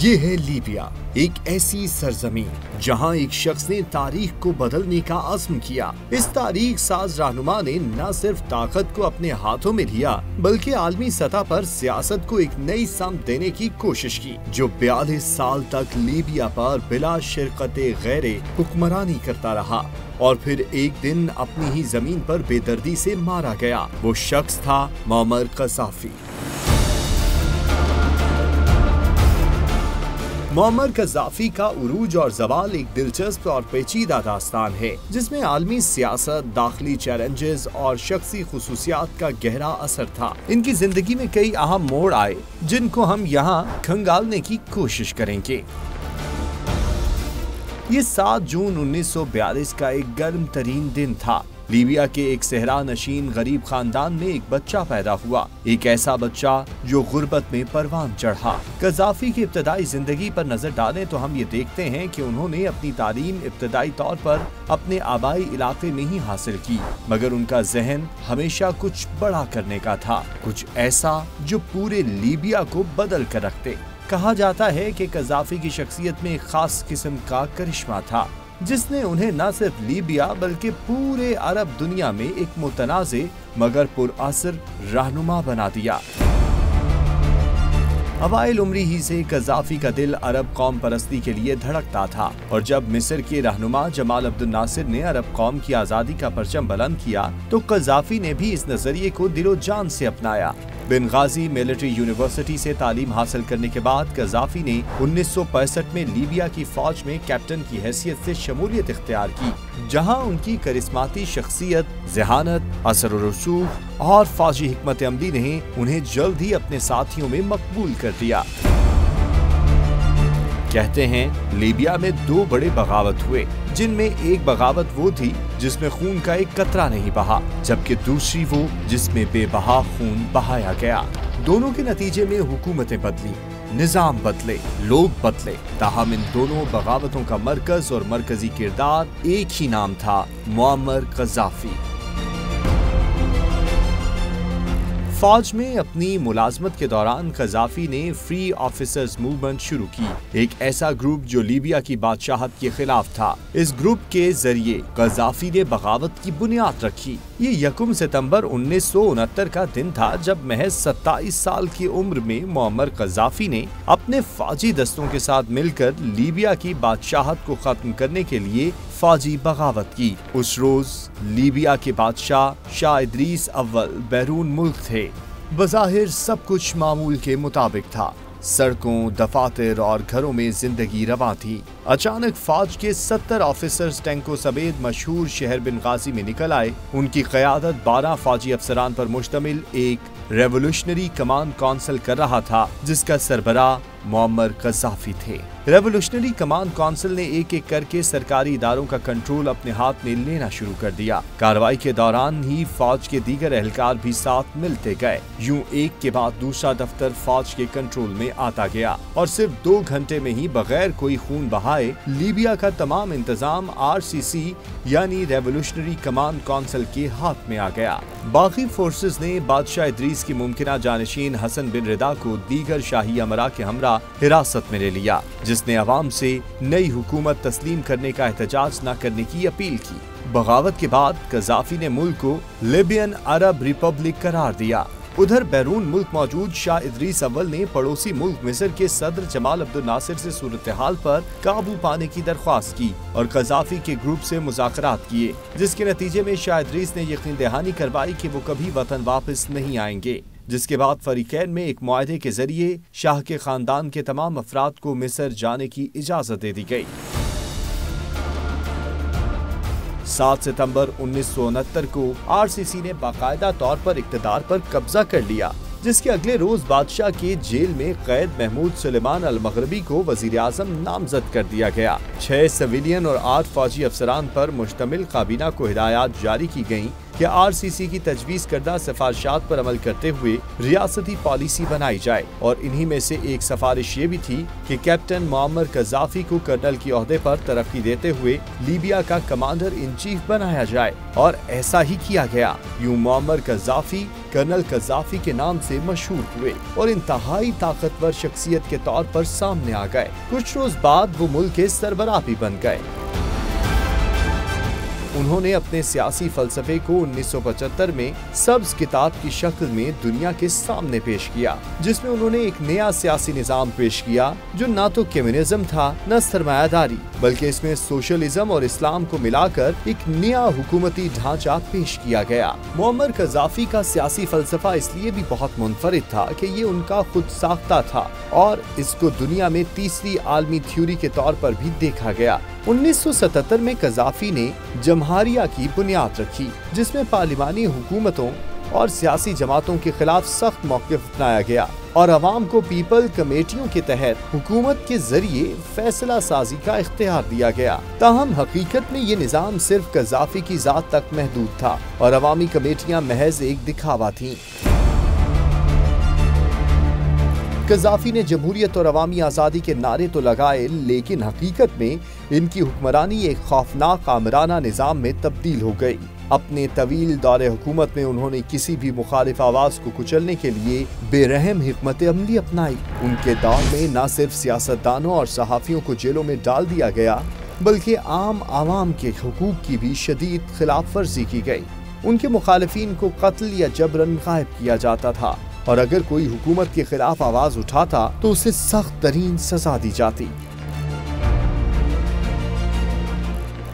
یہ ہے لیبیا، ایک ایسی سرزمین جہاں ایک شخص نے تاریخ کو بدلنے کا عزم کیا۔ اس تاریخ ساز رہنما نے نہ صرف طاقت کو اپنے ہاتھوں میں لیا بلکہ عالمی سطح پر سیاست کو ایک نئی سمت دینے کی کوشش کی، جو 42 سال تک لیبیا پر بلا شرکت غیر حکمرانی کرتا رہا اور پھر ایک دن اپنی ہی زمین پر بے دردی سے مارا گیا۔ وہ شخص تھا معمر قذافی۔ معمر قذافی کا عروج اور زوال ایک دلچسپ اور پیچیدہ داستان ہے جس میں عالمی سیاست، داخلی چیلنجز اور شخصی خصوصیات کا گہرا اثر تھا۔ ان کی زندگی میں کئی اہم موڑ آئے جن کو ہم یہاں کھنگالنے کی کوشش کریں گے۔ یہ 7 جون 1942 کا ایک گرم ترین دن تھا۔ لیبیا کے ایک صحرا نشین غریب خاندان میں ایک بچہ پیدا ہوا، ایک ایسا بچہ جو غربت میں پروان چڑھا۔ قذافی کی ابتدائی زندگی پر نظر ڈالیں تو ہم یہ دیکھتے ہیں کہ انہوں نے اپنی تعلیم ابتدائی طور پر اپنے آبائی علاقے میں ہی حاصل کی، مگر ان کا ذہن ہمیشہ کچھ بڑا کرنے کا تھا، کچھ ایسا جو پورے لیبیا کو بدل کر رکھتے۔ کہا جاتا ہے کہ قذافی کی شخصیت میں ایک خاص قسم کا کرشمہ تھا جس نے انہیں نہ صرف لیبیا بلکہ پورے عرب دنیا میں ایک متنازع مگر پر اثر رہنما بنا دیا۔ اوائل عمری ہی سے قذافی کا دل عرب قوم پرستی کے لیے دھڑکتا تھا، اور جب مصر کے رہنما جمال عبد الناصر نے عرب قوم کی آزادی کا پرچم بلند کیا تو قذافی نے بھی اس نظریے کو دل و جان سے اپنایا۔ بنغازی ملٹری یونیورسٹی سے تعلیم حاصل کرنے کے بعد قذافی نے 1965 میں لیبیا کی فوج میں کیپٹن کی حیثیت سے شمولیت اختیار کی، جہاں ان کی کرسماتی شخصیت، ذہانت، اثر و رسوخ اور فوجی حکمت عملی نے انہیں جلد ہی اپنے ساتھیوں میں مقبول کر دیا۔ کہتے ہیں لیبیا میں 2 بڑے بغاوت ہوئے، جن میں ایک بغاوت وہ تھی جس میں خون کا ایک قطرہ نہیں بہا، جبکہ دوسری وہ جس میں بے بہا خون بہایا گیا۔ دونوں کے نتیجے میں حکومتیں بدلی، نظام بدلے، لوگ بدلے، تاہم ان دونوں بغاوتوں کا مرکز اور مرکزی کردار ایک ہی نام تھا: معمر قذافی۔ فوج میں اپنی ملازمت کے دوران قذافی نے فری آفیسرز موومنٹ شروع کی، ایک ایسا گروپ جو لیبیا کی بادشاہت کے خلاف تھا۔ اس گروپ کے ذریعے قذافی نے بغاوت کی بنیاد رکھی۔ یہ 1 ستمبر 1969 کا دن تھا جب محض 27 سال کی عمر میں معمر قذافی نے اپنے فوجی دستوں کے ساتھ مل کر لیبیا کی بادشاہت کو ختم کرنے کے لیے فوجی بغاوت کی۔ اس روز لیبیا کے بادشاہ شاہ ادریس اول بیرون ملک تھے۔ بظاہر سب کچھ معمول کے مطابق تھا، سڑکوں، دفاتر اور گھروں میں زندگی رواں تھی۔ اچانک فوج کے 70 آفیسرز ٹینکوں سمیت مشہور شہر بنغازی میں نکل آئے۔ ان کی قیادت 12 فوجی افسران پر مشتمل ایک ریولوشنری کمانڈ کونسل کر رہا تھا، جس کا سربراہ معمر قذافی تھے۔ ریولوشنری کمانڈ کونسل نے ایک ایک کر کے سرکاری اداروں کا کنٹرول اپنے ہاتھ میں لینا شروع کر دیا۔ کارروائی کے دوران ہی فوج کے دیگر اہلکار بھی ساتھ ملتے گئے۔ یوں ایک کے بعد دوسرا دفتر فوج کے کنٹرول میں آتا گیا، اور صرف 2 گھنٹے میں ہی بغیر کوئی خون بہائے لیبیا کا تمام انتظام RCC یعنی ریولوشنری کمانڈ کونسل کے ہاتھ میں آ گیا۔ باقی فورسز نے بادشاہ ادریس کی ممکنہ جانشین حسن بن رضا کو دیگر شاہی امراء کے ہمراہ حراست میں لے لیا، جس نے عوام سے نئی حکومت تسلیم کرنے کا احتجاج نہ کرنے کی اپیل کی۔ بغاوت کے بعد قذافی نے ملک کو لیبین عرب ریپبلک قرار دیا۔ ادھر بیرون ملک موجود شاہ ادریس اول نے پڑوسی ملک مصر کے صدر جمال عبد الناصر سے صورتحال پر قابو پانے کی درخواست کی اور قذافی کے گروپ سے مذاکرات کیے، جس کے نتیجے میں شاہ ادریس نے یقین دہانی کروائی کہ وہ کبھی وطن واپس نہیں آئیں گے، جس کے بعد فریقین میں ایک معاہدے کے ذریعے شاہ کے خاندان کے تمام افراد کو مصر جانے کی اجازت دے دی گئی۔ 7 ستمبر 1969 کو RCC نے باقاعدہ طور پر اقتدار پر قبضہ کر لیا، جس کے اگلے روز بادشاہ کے جیل میں قید محمود سلیمان المغربی کو وزیر اعظم نامزد کر دیا گیا۔ 6 سویلین اور 8 فوجی افسران پر مشتمل کابینہ کو ہدایات جاری کی گئیں کہ RCC کی تجویز کردہ سفارشات پر عمل کرتے ہوئے ریاستی پالیسی بنائی جائے، اور انہی میں سے ایک سفارش یہ بھی تھی کہ کیپٹن معمر قذافی کو کرنل کے عہدے پر ترقی دیتے ہوئے لیبیا کا کمانڈر ان چیف بنایا جائے، اور ایسا ہی کیا گیا۔ یوں معمر قذافی कर्नल गद्दाफी के नाम से मशहूर हुए और इंतहाई ताकतवर शख्सियत के तौर पर सामने आ गए। कुछ रोज बाद वो मुल्क के सरबराह भी बन गए। उन्होंने अपने सियासी फलसफे को 1975 में सब्ज किताब की शक्ल में दुनिया के सामने पेश किया, जिसमें उन्होंने एक नया सियासी निजाम पेश किया जो न तो कम्युनिज्म था न सरमायादारी, बल्कि इसमें सोशलिज्म और इस्लाम को मिलाकर एक नया हुकूमती ढांचा पेश किया गया। मुअम्मर गद्दाफी का सियासी फलसफा इसलिए भी बहुत मुनफरिद था कि ये उनका खुद साख्ता था और इसको दुनिया में तीसरी आलमी थ्योरी के तौर पर भी देखा गया। 1977 में गद्दाफी ने जमहूरिया की बुनियाद रखी, जिसमें पार्लिमानी हुकूमतों और सियासी जमातों के खिलाफ सख्त मौक़िफ़ अपनाया गया और अवाम को पीपल कमेटियों के तहत हुकूमत के जरिए फैसला साजी का इख्तियार दिया गया। ताहम हकीकत में ये निज़ाम सिर्फ गद्दाफी की ज़ात तक महदूद था और अवामी कमेटियाँ महज एक दिखावा थीं। गद्दाफी ने जमहूरियत और अवामी आज़ादी के नारे तो लगाए, लेकिन हकीकत में इनकी हुक्मरानी एक खौफनाक आमराना निज़ाम में तब्दील हो गई। अपने तवील दौरे हुकूमत में उन्होंने किसी भी मुखालिफ आवाज़ को कुचलने के लिए बेरहम हिकमत अमली अपनाई। उनके दौर में न सिर्फ सियासतदानों और सहाफ़ियों को जेलों में डाल दिया गया, बल्कि आम आवाम के हुकूक की भी शदीद खिलाफ वर्जी की गई। उनके मुखालिफिन को कत्ल या जबरन गायब किया जाता था और अगर कोई हुकूमत के खिलाफ आवाज उठाता तो उसे सख्त तरीन सजा दी जाती।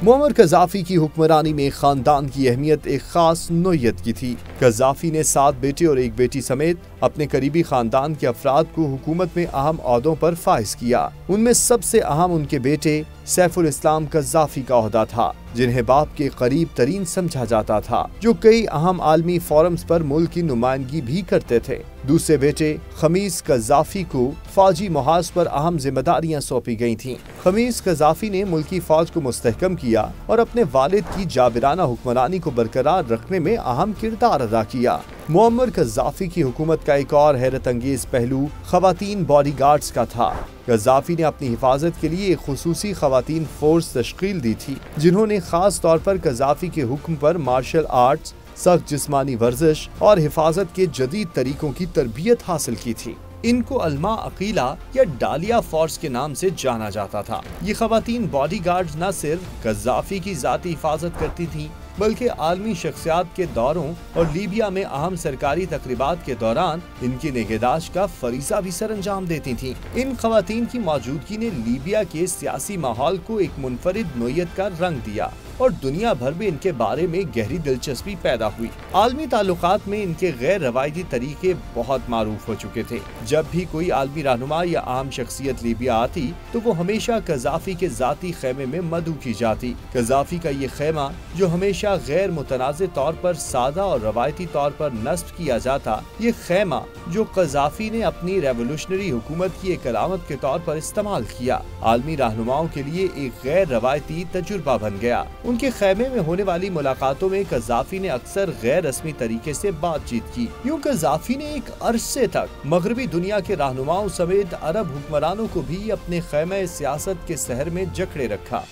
मुअम्मर गद्दाफी की हुक्मरानी में खानदान की अहमियत एक खास नोयत की थी। गद्दाफी ने 7 बेटे और 1 बेटी समेत अपने करीबी खानदान के अफराद को हुकूमत में अहम ओहदों पर फाइज किया। उनमें सबसे अहम उनके बेटे सैफुल इस्लाम गद्दाफी का ओहदा था, जिन्हें बाप के करीब तरीन समझा जाता था, जो कई अहम आलमी फोरम्स पर मुल्क की नुमाइंदगी भी करते थे। दूसरे बेटे खमीस गद्दाफी को फौजी मुहाज पर अहम जिम्मेदारियां सौंपी गई थीं। खमीस गद्दाफी ने मुल्की फौज को मुस्तहकम किया और अपने वालिद की जाबिराना हुक्मरानी को बरकरार रखने में अहम किरदार अदा किया। मुअम्मर गद्दाफी की हुकूमत का एक और हैरत अंगेज पहलू खवातीन बॉडीगार्ड्स का था। गद्दाफी ने अपनी हिफाजत के लिए एक खुसूसी खवातीन फोर्स तश्कील दी थी, जिन्होंने खास तौर पर गद्दाफी के हुक्म पर मार्शल आर्ट्स, सख्त जिस्मानी वर्जिश और हिफाजत के जदीद तरीकों की तरबियत हासिल की थी। इनको अल्मा अकीला या डालिया फोर्स के नाम से जाना जाता था। ये खवातीन बॉडीगार्ड्स न सिर्फ गद्दाफी की जाती हिफाजत करती थीं, बल्कि आलमी शख्सियात के दौरों और लीबिया में अहम सरकारी तकरीबात के दौरान इनकी निगहदाश्त का फरीजा भी सर अंजाम देती थीं। इन खवातीन की मौजूदगी ने लीबिया के सियासी माहौल को एक मुनफरिद नोयत का रंग दिया और दुनिया भर में इनके बारे में गहरी दिलचस्पी पैदा हुई। आलमी ताल्लुकात में इनके गैर रवायती तरीके बहुत मारूफ हो चुके थे। जब भी कोई आलमी रहनुमा या आम शख्सियत लीबिया आती तो वो हमेशा गद्दाफी के जाती खेमे में मदऊ की जाती। गद्दाफी का ये खेमा, जो हमेशा गैर मुतनाज़े तौर पर सादा और रवायती तौर पर नस्ब किया जाता, ये खेमा जो गद्दाफी ने अपनी रेवोल्यूशनरी हुकूमत की एक अलामत के तौर पर इस्तेमाल किया, आलमी रहनुमाओं के लिए एक गैर रवायती तजुर्बा बन गया। उनके खेमे में होने वाली मुलाकातों में गद्दाफी ने अक्सर गैर रस्मी तरीके से बातचीत की। यूं गद्दाफी ने एक अरसे तक मगरबी दुनिया के रहनुमाओं समेत अरब हुक्मरानों को भी अपने खेमे सियासत के शहर में जकड़े रखा।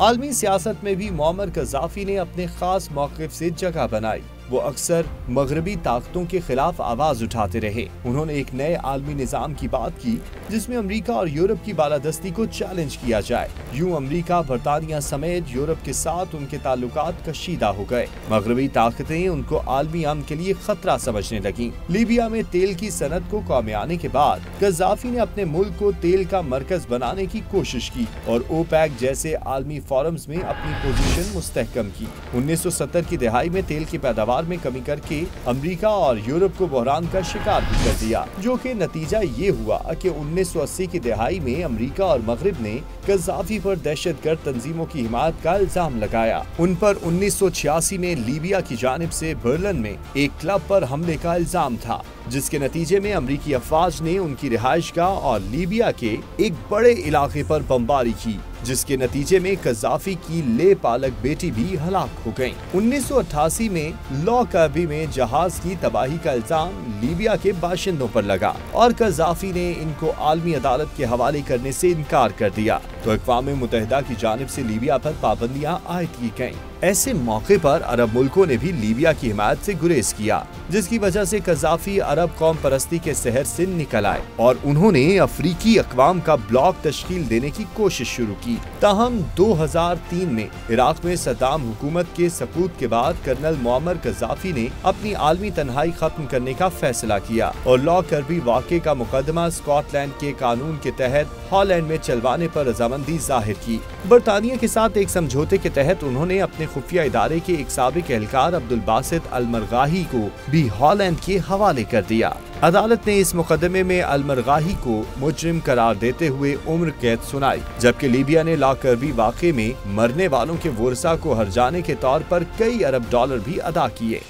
आलमी सियासत में भी मुअम्मर गद्दाफी ने अपने खास मौक़िफ़ से जगह बनाई। वो अक्सर मगरबी ताकतों के खिलाफ आवाज उठाते रहे। उन्होंने एक नए आलमी निज़ाम की बात की जिसमें अमेरिका और यूरोप की बालादस्ती को चैलेंज किया जाए। यूं अमेरिका, बरतानिया समेत यूरोप के साथ उनके ताल्लुकात कशीदा हो गए। मगरबी ताकतें उनको आलमी अमन के लिए खतरा समझने लगी। लीबिया में तेल की सनत को कौमे आने के बाद गद्दाफी ने अपने मुल्क को तेल का मरकज बनाने की कोशिश की और ओपेक जैसे आलमी फोरम्स में अपनी पोजीशन मुस्तहकम की। 1970 की दहाई में तेल की पैदावार में कमी करके अमेरिका और यूरोप को बहरान का शिकार भी कर दिया, जो कि नतीजा ये हुआ कि 1980 की दहाई में अमेरिका और मगरिब ने गद्दाफी पर दहशतगर्द तंजीमों की हिमायत का इल्जाम लगाया। उन पर 1986 में लीबिया की जानिब से बर्लिन में एक क्लब पर हमले का इल्जाम था, जिसके नतीजे में अमरीकी अफवाज ने उनकी रिहाइशगाह और लीबिया के एक बड़े इलाके पर बमबारी की, जिसके नतीजे में गद्दाफी की ले पालक बेटी भी हलाक हो गयी। 1988 में लॉकअबी में जहाज की तबाही का इल्जाम लीबिया के बाशिंदों पर लगा और गद्दाफी ने इनको आलमी अदालत के हवाले करने से इनकार कर दिया। तो अक़वाम मुत्तहिदा की जानिब से लीबिया पर पाबंदियां आयद की गईं। ऐसे मौके पर अरब मुल्कों ने भी लीबिया की हिमायत से गुरेज किया, जिसकी वजह से कज़ाफ़ी अरब कौम परस्ती के सहर से निकल आए और उन्होंने अफ्रीकी अक़वाम का ब्लॉक तश्कील देने की कोशिश शुरू की। ताहम 2003 में इराक में सद्दाम हुकूमत के सक़ूत के बाद कर्नल मुअम्मर कज़ाफ़ी ने अपनी आलमी तन्हाई खत्म करने का फैसला किया और लॉ करबी वाक़े का मुकदमा स्कॉटलैंड के कानून के तहत हॉलैंड में चलवाने पर रज़ामंदी जाहिर की। बरतानिया के साथ एक समझौते के तहत उन्होंने अपने खुफिया इदारे के एक साबिक एहलकार अब्दुल बासित अल-मरगाही को भी हॉलैंड के हवाले कर दिया। अदालत ने इस मुकदमे में अल-मरगाही को मुजरिम करार देते हुए उम्र कैद सुनाई, जबकि लीबिया ने लॉ करबी वाक़े में मरने वालों के वरसा को हर्जाने के तौर पर कई अरब डॉलर भी अदा किए।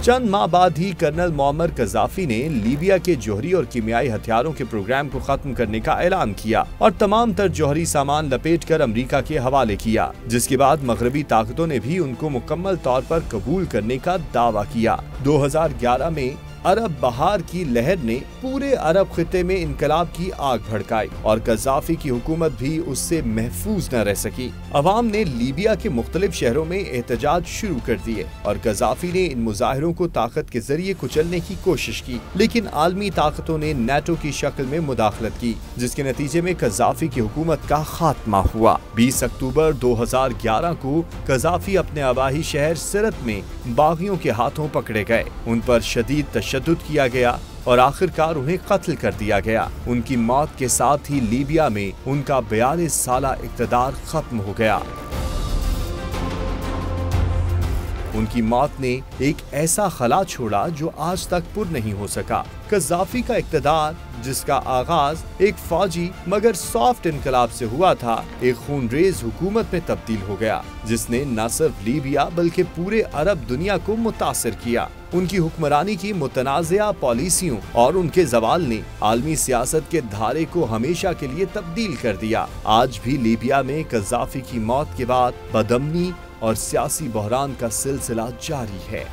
चंद माह बाद ही कर्नल मुअम्मर कज़ाफ़ी ने लीबिया के जौहरी और कीमियाई हथियारों के प्रोग्राम को खत्म करने का ऐलान किया और तमाम तर जौहरी सामान लपेट कर अमरीका के हवाले किया, जिसके बाद मगरबी ताकतों ने भी उनको मुकम्मल तौर पर कबूल करने का दावा किया। 2011 में अरब बहार की लहर ने पूरे अरब खिते में इनकलाब की आग भड़काई और कज़ाफ़ी की हुकूमत भी उससे महफूज न रह सकी। अवाम ने लीबिया के मुख्तलिफ शहरों में एहतजाज शुरू कर दिए और कज़ाफ़ी ने इन मुजाहिरों को ताकत के जरिए कुचलने की कोशिश की, लेकिन आलमी ताकतों ने नेटो की शक्ल में मुदाखलत की, जिसके नतीजे में कज़ाफ़ी की हुकूमत का खात्मा हुआ। 20 अक्टूबर 2011 को कज़ाफ़ी अपने आबाही शहर सिरत में बागियों के हाथों पकड़े गए। उन पर शदीद तशद्दुद किया गया और आखिरकार उन्हें कत्ल कर दिया गया। उनकी मौत के साथ ही लीबिया में उनका 42 साला इक़्तिदार खत्म हो गया। उनकी मौत ने एक ऐसा खला छोड़ा जो आज तक पुर नहीं हो सका। कज़ाफ़ी का इक़्तिदार, जिसका आगाज एक फौजी मगर सॉफ्ट इनकलाब से हुआ था, एक खूनरेज़ हुकूमत में तब्दील हो गया, जिसने न सिर्फ लीबिया बल्कि पूरे अरब दुनिया को मुतासिर किया। उनकी हुक्मरानी की मुतनाज़िया पॉलिसियों और उनके ज़वाल ने आलमी सियासत के धारे को हमेशा के लिए तब्दील कर दिया। आज भी लीबिया में कज़ाफ़ी की मौत के बाद बदअमनी और सियासी बहरान का सिलसिला जारी है।